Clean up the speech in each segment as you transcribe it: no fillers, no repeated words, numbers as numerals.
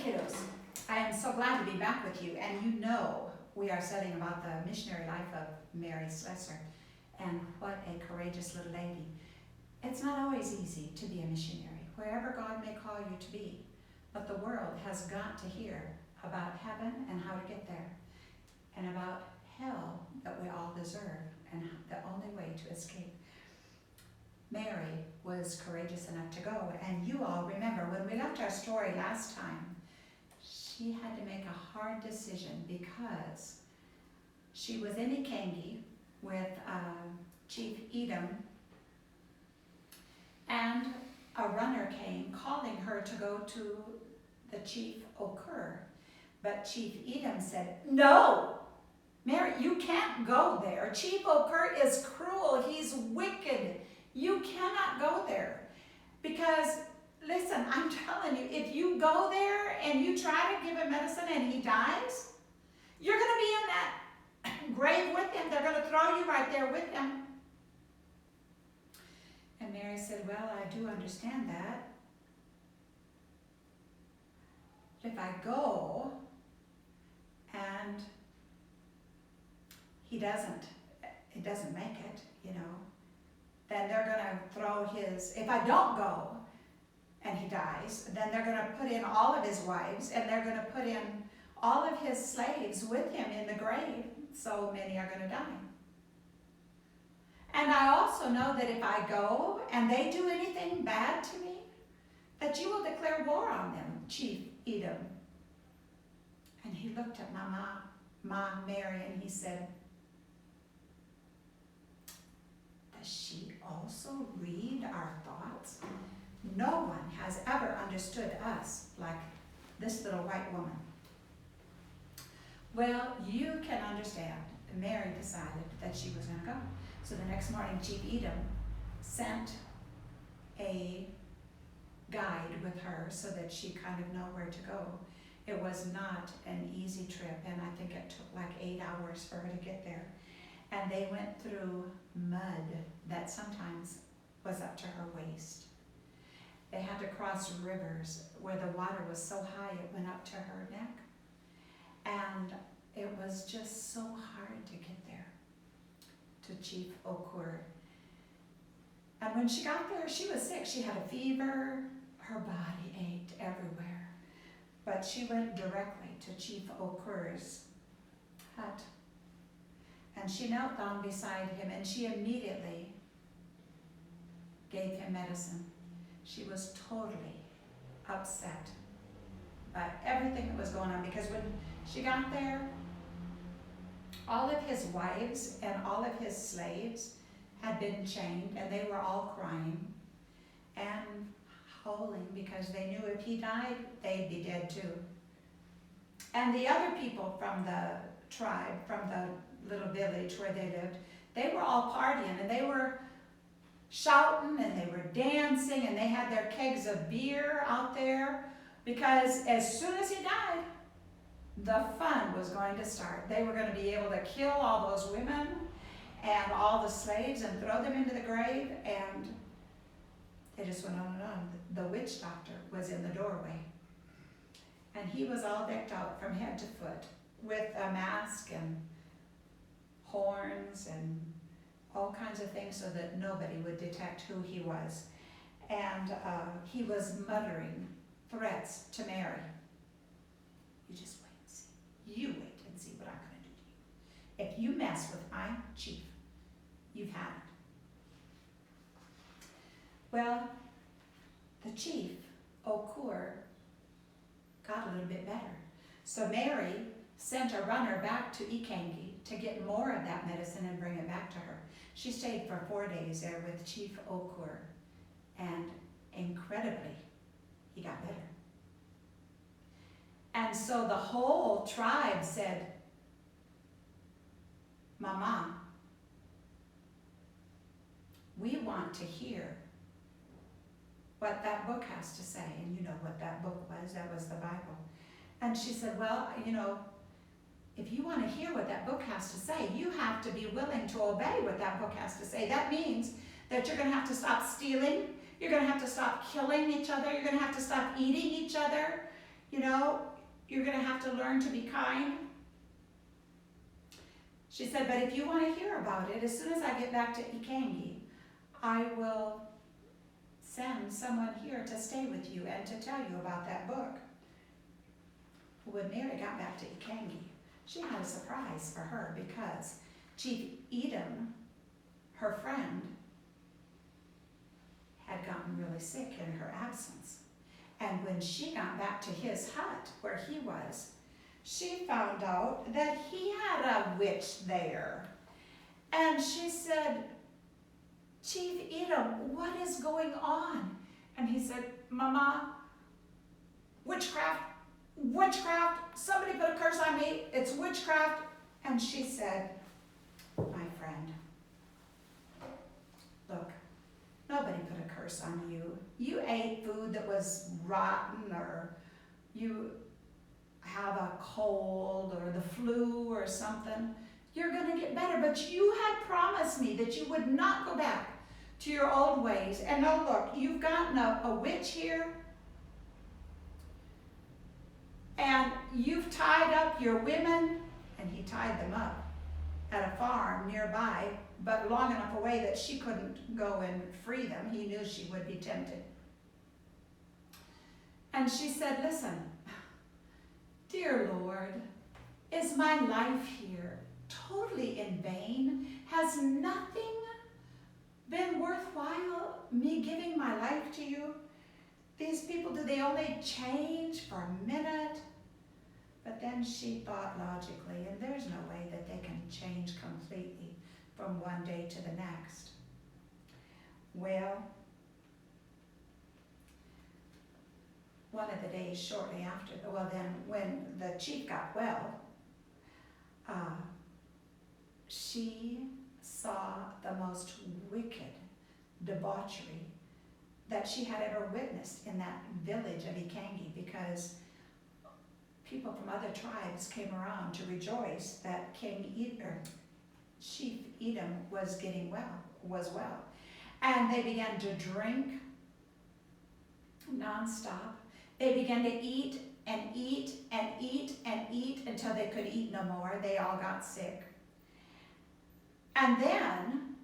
kiddos, I am so glad to be back with you, and you know we are studying about the missionary life of Mary Slessor, and what a courageous little lady. It's not always easy to be a missionary, wherever God may call you to be, but the world has got to hear about heaven and how to get there, and about hell that we all deserve, and the only way to escape. Mary was courageous enough to go, and you all remember when we left our story last time, she had to make a hard decision because she was in Ikangi with Chief Edom, and a runner came calling her to go to the Chief Okur. But Chief Edom said, "No, Mary, you can't go there. Chief Okur is cruel, he's wicked. You cannot go there. Because, listen, I'm telling you, if you go there and you try to give him medicine and he dies, you're going to be in that grave with him. They're going to throw you right there with him." And Mary said, "Well, I do understand that. If I go and it doesn't make it, then they're going to throw if I don't go and he dies, then they're going to put in all of his wives and they're going to put in all of his slaves with him in the grave, so many are going to die. And I also know that if I go and they do anything bad to me, that you will declare war on them, Chief Edom." And he looked at Ma Mary, and he said, "Does she also read our thoughts? No one has ever understood us like this little white woman." Well, you can understand. Mary decided that she was going to go. So the next morning, Chief Edom sent a guide with her so that she kind of know where to go. It was not an easy trip, and I think it took like 8 hours for her to get there. And they went through mud that sometimes was up to her waist. They had to cross rivers where the water was so high it went up to her neck. And it was just so hard to get there to Chief Okur. And when she got there, she was sick. She had a fever. Her body ached everywhere. But she went directly to Chief Okur's hut. And she knelt down beside him, and she immediately gave him medicine. She was totally upset by everything that was going on, because when she got there, all of his wives and all of his slaves had been chained, and they were all crying and howling because they knew if he died, they'd be dead too. And the other people from the tribe, from the little village where they lived, they were all partying, and they were shouting and they were dancing, and they had their kegs of beer out there, because as soon as he died, the fun was going to start. They were going to be able to kill all those women and all the slaves and throw them into the grave, and it just went on and on. The witch doctor was in the doorway, and he was all decked out from head to foot with a mask and horns and all kinds of things so that nobody would detect who he was. And he was muttering threats to Mary. "You just wait and see. You wait and see what I'm going to do to you. If you mess with my chief, you've had it." Well, the Chief Okur got a little bit better. So Mary sent a runner back to Ikangi to get more of that medicine and bring it back to her. She stayed for 4 days there with Chief Okur, and incredibly, he got better. And so the whole tribe said, "Mama, we want to hear what that book has to say." And you know what that book was. That was the Bible. And she said, "Well, if you want to hear what that book has to say, you have to be willing to obey what that book has to say. That means that you're going to have to stop stealing. You're going to have to stop killing each other. You're going to have to stop eating each other. You know, you're going to have to learn to be kind. She said, but if you want to hear about it, as soon as I get back to Ikangi, I will send someone here to stay with you and to tell you about that book. When Mary got back to Ikangi, she had a surprise for her because Chief Edom, her friend, had gotten really sick in her absence. And when she got back to his hut where he was, she found out that he had a witch there. And she said, Chief Edom, what is going on? And he said, Mama, witchcraft, somebody put a curse on me, it's witchcraft. And she said, my friend, look, nobody put a curse on you. You ate food that was rotten, or you have a cold or the flu or something. You're going to get better, but you had promised me that you would not go back to your old ways. And now look, you've gotten a witch here, and you've tied up your women, and he tied them up at a farm nearby, but long enough away that she couldn't go and free them. He knew she would be tempted. And she said, listen, dear Lord, is my life here totally in vain? Has nothing been worthwhile, me giving my life to you? These people, do they only change for a minute? But then she thought logically, and there's no way that they can change completely from one day to the next. Well, one of the days shortly after, then when the chief got well, she saw the most wicked debauchery that she had ever witnessed in that village of Ikangi, because people from other tribes came around to rejoice that Chief Edom was well. And they began to drink nonstop. They began to eat and eat and eat and eat until they could eat no more. They all got sick. And then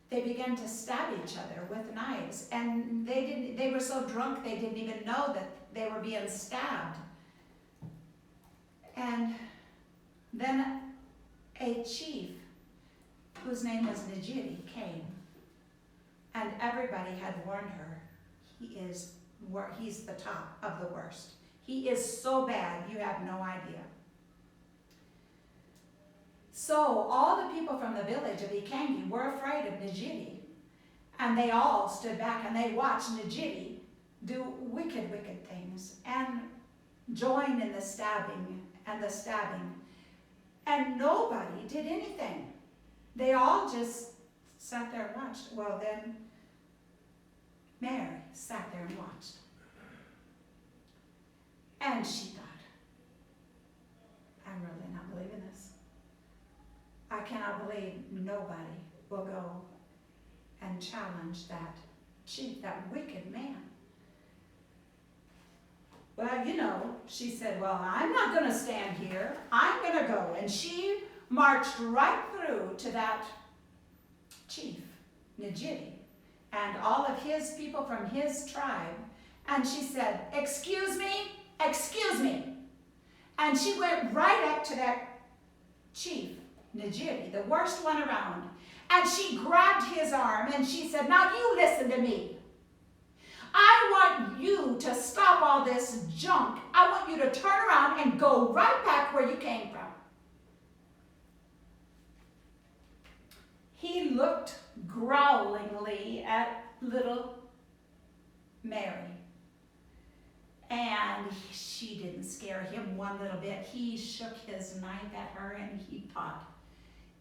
they began to stab each other with knives. And they were so drunk they didn't even know that they were being stabbed. And then a chief whose name was Najiri came, and everybody had warned her, he's the top of the worst. He is so bad, you have no idea. So all the people from the village of Ikangi were afraid of Najiri, and they all stood back and they watched Najiri do wicked, wicked things and join in the stabbing. And nobody did anything. They all just sat there and watched. Well, then Mary sat there and watched. And she thought, I'm really not believing this. I cannot believe nobody will go and challenge that chief, that wicked man. Well, she said, well, I'm not going to stand here. I'm going to go. And she marched right through to that chief, Najiri, and all of his people from his tribe. And she said, excuse me, excuse me. And she went right up to that chief, Najiri, the worst one around. And she grabbed his arm and she said, now you listen to me. I want you to stop all this junk. I want you to turn around and go right back where you came from. He looked growlingly at little Mary. And she didn't scare him one little bit. He shook his knife at her and he thought,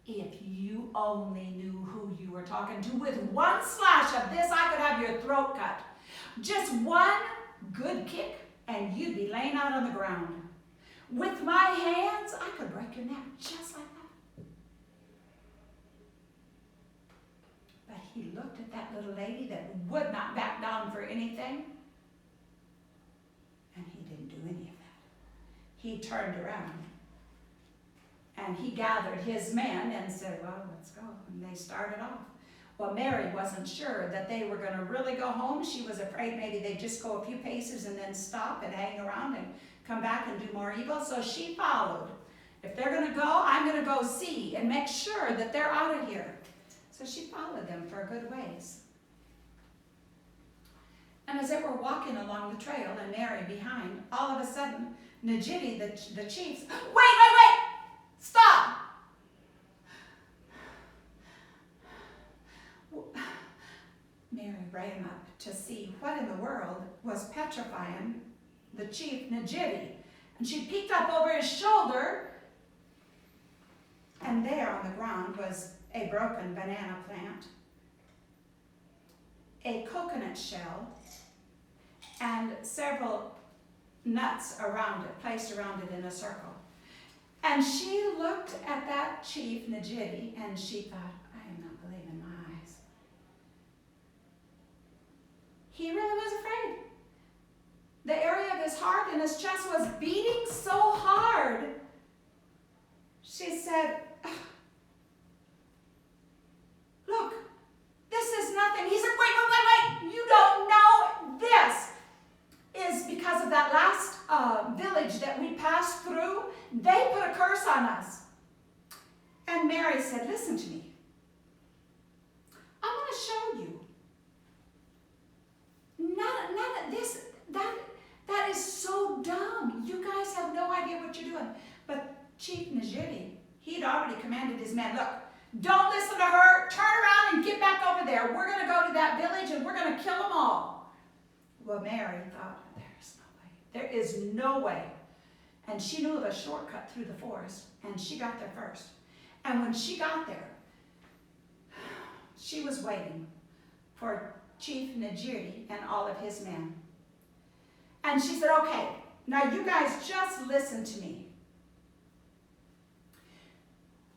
if you only knew who you were talking to, with one slash of this, I could have your throat cut. Just one good kick and you'd be laying out on the ground. With my hands, I could break your neck just like that. But he looked at that little lady that would not back down for anything. And do any of that. He turned around and he gathered his men and said, well, let's go. And they started off. Well, Mary wasn't sure that they were going to really go home. She was afraid maybe they'd just go a few paces and then stop and hang around and come back and do more evil. So she followed. If they're going to go, I'm going to go see and make sure that they're out of here. So she followed them for a good ways. And as they were walking along the trail and Mary behind, all of a sudden, Najidi, the chief, wait, stop! Mary ran up to see what in the world was petrifying the chief Najidi. And she peeked up over his shoulder, and there on the ground was a broken banana plant, a coconut shell, and several nuts around it, placed around it in a circle. And she looked at that chief Najidi, and she thought, I am not believing my eyes. He really was afraid. The area of his heart and his chest was beating so hard. She said, look, this is nothing. He said, wait, you don't know this is because of that last village that we passed through. They put a curse on us. And Mary said, listen to me. I want to show you. None of this, that is so dumb. You guys have no idea what you're doing. But Chief Najidi, he'd already commanded his men, look, don't listen to her. Turn around and get back over there. We're going to go to that village and we're going to kill them all. Well, Mary thought, there's no way. There is no way. And she knew of a shortcut through the forest, and she got there first. And when she got there, she was waiting for Chief Najidi and all of his men. And she said, okay, now you guys just listen to me.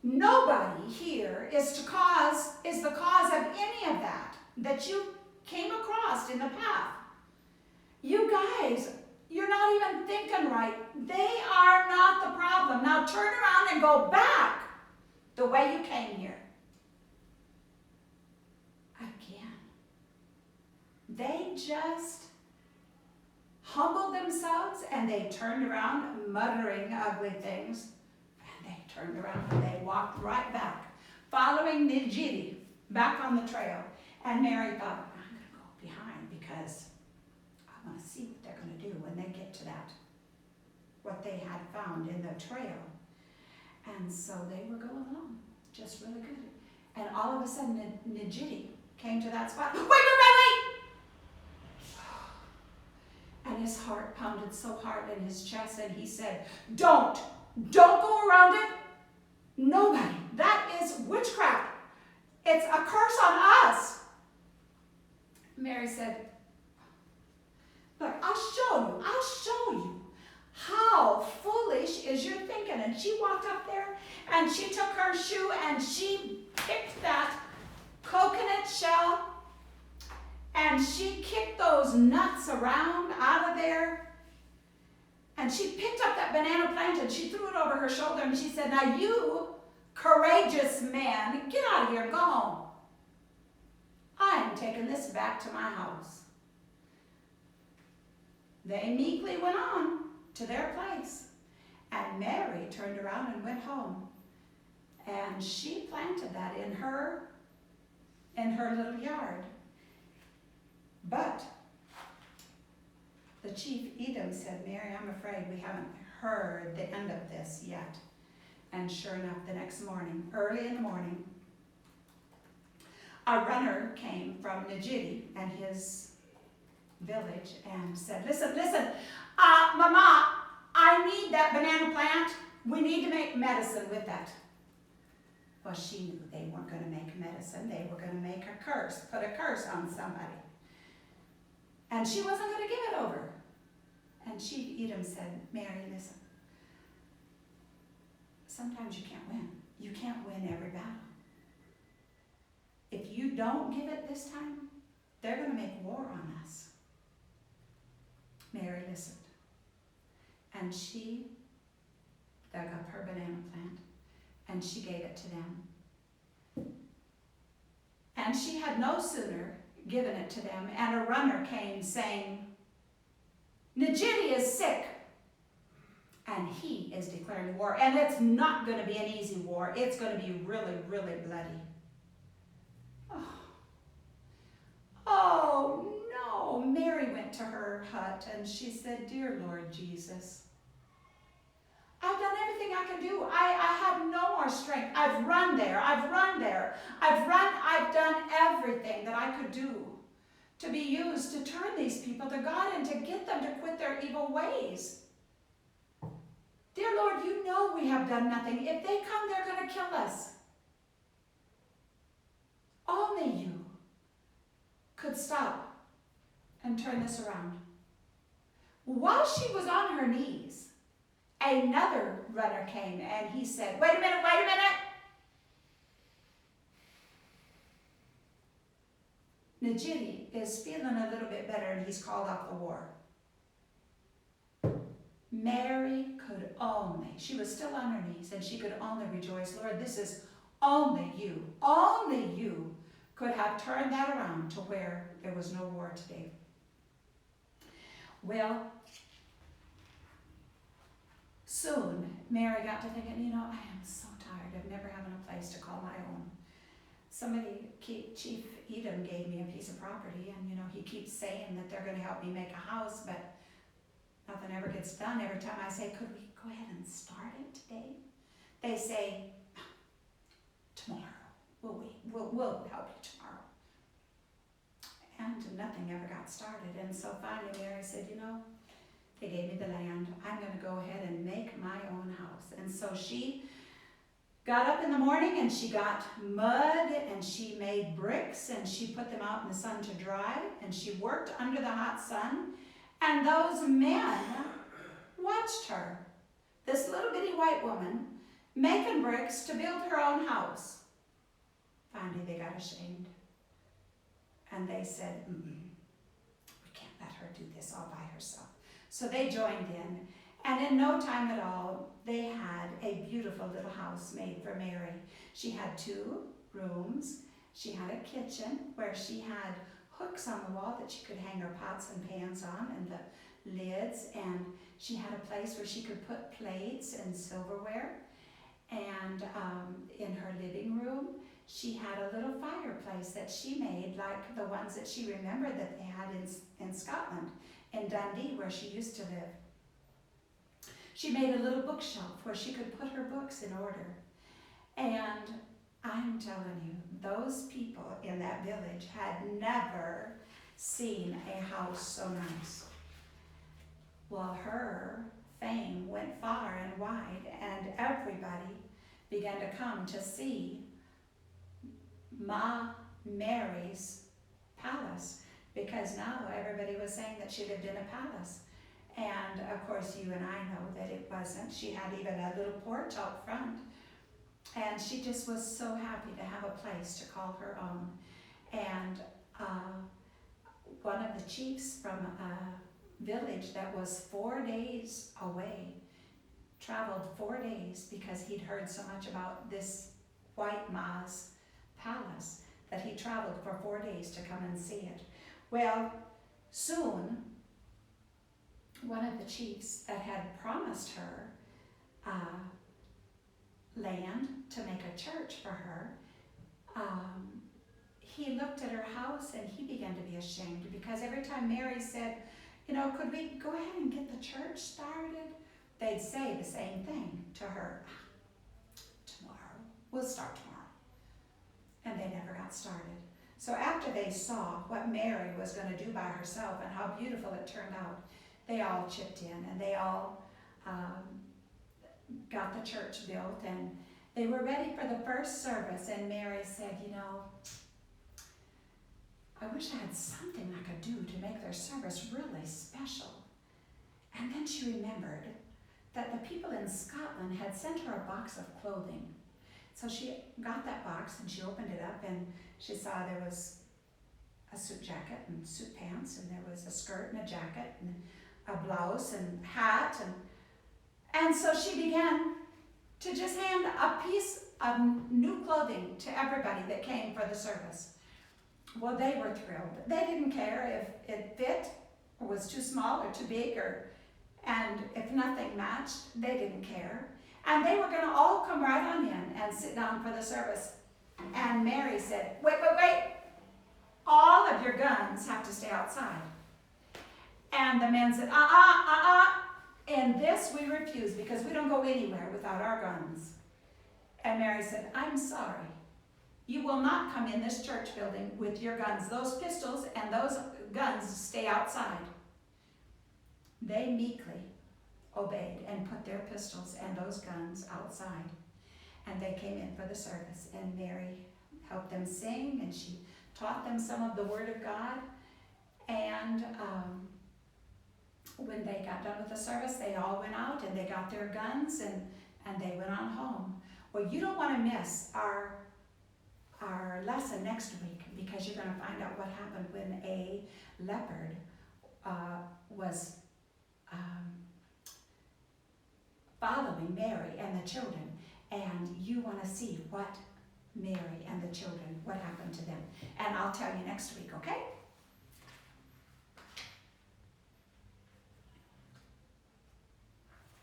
Nobody here is the cause of any of that you came across in the path. You guys, you're not even thinking right. They are not the problem. Now turn around and go back the way you came here. Again. They just humbled themselves and they turned around muttering ugly things. And they turned around and they walked right back, following Najidi back on the trail. And Mary thought, I'm going to go behind because I want to see what they're going to do when they get to that, what they had found in the trail. And so they were going along, just really good. And all of a sudden, Najidi came to that spot. Wait! And his heart pounded so hard in his chest, and he said, don't go around it. Nobody. That is witchcraft. It's a curse on us. Mary said, look, I'll show you how foolish is your thinking. And she walked up there and she took her shoe and she picked that coconut shell and she kicked those nuts around out of there. And she picked up that banana plant and she threw it over her shoulder and she said, now you courageous man, get out of here and go home. I am taking this back to my house. They meekly went on to their place. And Mary turned around and went home. And she planted that in her little yard. But the chief Edom said, Mary, I'm afraid we haven't heard the end of this yet. And sure enough, the next morning, early in the morning, a runner came from Najidi and his village and said, listen, Mama, I need that banana plant. We need to make medicine with that. Well, she knew they weren't going to make medicine. They were going to make a curse, put a curse on somebody. And she wasn't going to give it over. And Chief Edom said, Mary, listen. Sometimes you can't win. You can't win every battle. If you don't give it this time, they're going to make war on us. Mary listened. and she dug up her banana plant and she gave it to them. And she had no sooner given it to them, and a runner came saying, Najiti is sick, and he is declaring war. And it's not going to be an easy war. It's going to be really, really bloody. Oh no, Mary went to her hut and she said, Dear Lord Jesus, I've done everything I can do. I have no more strength. I've run there. I've done everything that I could do to be used to turn these people to God and to get them to quit their evil ways. Dear Lord, you know we have done nothing. If they come, they're going to kill us. Only you could stop and turn this around. While she was on her knees, another runner came and he said, Wait a minute. Najiti is feeling a little bit better and he's called off the war. Mary could only, she was still on her knees and she could only rejoice, Lord, this is only you could have turned that around to where there was no war today. Well, soon Mary got to thinking, I am so tired of never having a place to call my own. Chief Edom gave me a piece of property, and he keeps saying that they're going to help me make a house, but nothing ever gets done. Every time I say, could we go ahead and start it today? They say, tomorrow. We'll help you tomorrow. And nothing ever got started. And so finally Mary said, they gave me the land. I'm going to go ahead and make my own house. And so she got up in the morning and she got mud and she made bricks and she put them out in the sun to dry and she worked under the hot sun. And those men watched her, this little bitty white woman, making bricks to build her own house. Finally, they got ashamed. And they said, we can't let her do this all by herself. So they joined in. And in no time at all, they had a beautiful little house made for Mary. She had 2 rooms. She had a kitchen where she had hooks on the wall that she could hang her pots and pans on and the lids. And she had a place where she could put plates and silverware. And in her living room, she had a little fireplace that she made like the ones that she remembered that they had in Scotland, in Dundee, where she used to live. She made a little bookshelf where she could put her books in order. And I'm telling you, those people in that village had never seen a house so nice. Well, her fame went far and wide, and everybody began to come to see Mary's palace, because now everybody was saying that she lived in a palace. And of course you and I know that it wasn't. She had even a little porch out front. And she just was so happy to have a place to call her own. And one of the chiefs from a village that was 4 days away traveled 4 days because he'd heard so much about this white Ma's palace that he traveled for 4 days to come and see it. Well, soon, one of the chiefs that had promised her land to make a church for her, he looked at her house and he began to be ashamed, because every time Mary said, could we go ahead and get the church started? They'd say the same thing to her. Tomorrow. We'll start tomorrow. And they never got started. So after they saw what Mary was going to do by herself and how beautiful it turned out, they all chipped in and they all got the church built, and they were ready for the first service. And Mary said, I wish I had something I could do to make their service really special. And then she remembered that the people in Scotland had sent her a box of clothing. So she got that box and she opened it up and she saw there was a suit jacket and suit pants, and there was a skirt and a jacket and a blouse and hat, and And so she began to just hand a piece of new clothing to everybody that came for the service. Well, they were thrilled. They didn't care if it fit or was too small or too big, and if nothing matched, they didn't care. And they were going to all come right on in and sit down for the service. And Mary said, wait, wait, wait. All of your guns have to stay outside. And the men said, In this we refuse because we don't go anywhere without our guns. And Mary said, I'm sorry. You will not come in this church building with your guns. Those pistols and those guns stay outside. They meekly obeyed and put their pistols and those guns outside. And they came in for the service. And Mary helped them sing, and she taught them some of the Word of God. And when they got done with the service, they all went out and they got their guns and they went on home. Well, you don't want to miss our lesson next week, because you're going to find out what happened when a leopard was following Mary and the children. And you want to see what Mary and the children, what happened to them. And I'll tell you next week, okay?